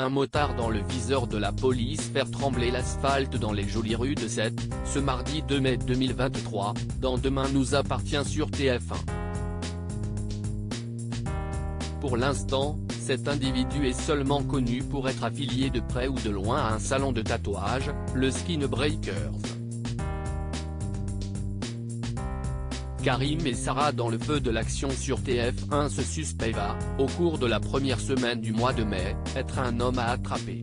un motard dans le viseur de la police faire trembler l'asphalte dans les jolies rues de Sète, ce mardi 2 mai 2023, dans Demain nous appartient sur TF1. Pour l'instant, cet individu est seulement connu pour être affilié de près ou de loin à un salon de tatouage, le Skin Breakers. Karim et Sarah dans le feu de l'action sur TF1. Ce suspect va, au cours de la première semaine du mois de mai, être un homme à attraper.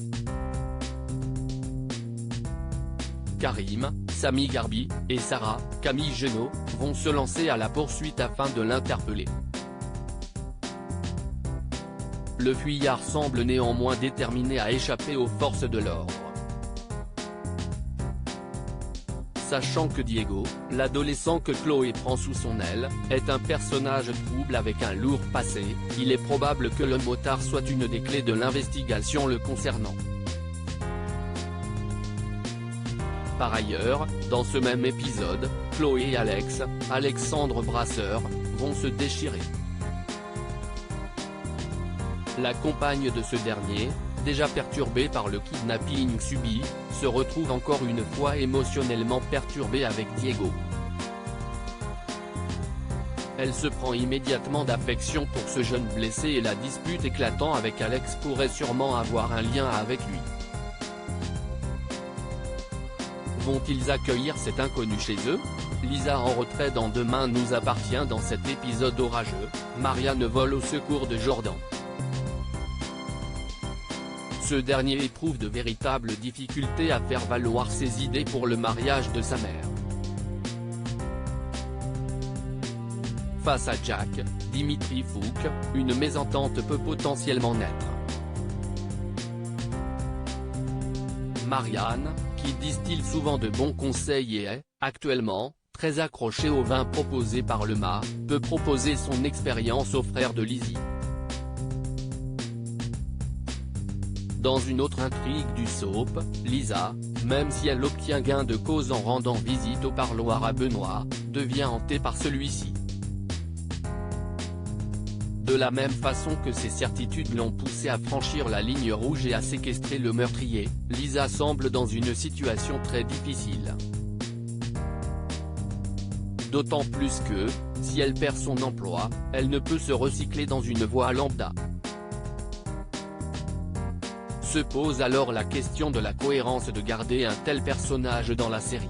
Karim, Samy Garbi, et Sarah, Camille Genot, vont se lancer à la poursuite afin de l'interpeller. Le fuyard semble néanmoins déterminé à échapper aux forces de l'ordre. Sachant que Diego, l'adolescent que Chloé prend sous son aile, est un personnage trouble avec un lourd passé, il est probable que le motard soit une des clés de l'investigation le concernant. Par ailleurs, dans ce même épisode, Chloé et Alexandre Brasseur, vont se déchirer. La compagne de ce dernier, déjà perturbée par le kidnapping subi, se retrouve encore une fois émotionnellement perturbée avec Diego. Elle se prend immédiatement d'affection pour ce jeune blessé et la dispute éclatant avec Alex pourrait sûrement avoir un lien avec lui. Vont-ils accueillir cet inconnu chez eux? Lisa en retrait dans Demain nous appartient. Dans cet épisode orageux, Marianne vole au secours de Jordan. Ce dernier éprouve de véritables difficultés à faire valoir ses idées pour le mariage de sa mère. Face à Jack, Dimitri Fouk, une mésentente peut potentiellement naître. Marianne, qui distille souvent de bons conseils et est, actuellement, très accrochée au vin proposé par le mât, peut proposer son expérience aux frères de Lizzie. Dans une autre intrigue du soap, Lisa, même si elle obtient gain de cause en rendant visite au parloir à Benoît, devient hantée par celui-ci. De la même façon que ses certitudes l'ont poussée à franchir la ligne rouge et à séquestrer le meurtrier, Lisa semble dans une situation très difficile. D'autant plus que, si elle perd son emploi, elle ne peut se recycler dans une voie lambda. Se pose alors la question de la cohérence de garder un tel personnage dans la série.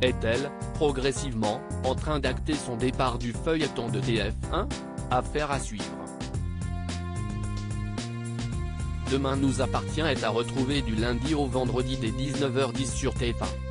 Est-elle, progressivement, en train d'acter son départ du feuilleton de TF1 ? Affaire à suivre. Demain nous appartient est à retrouver du lundi au vendredi dès 19h10 sur TF1.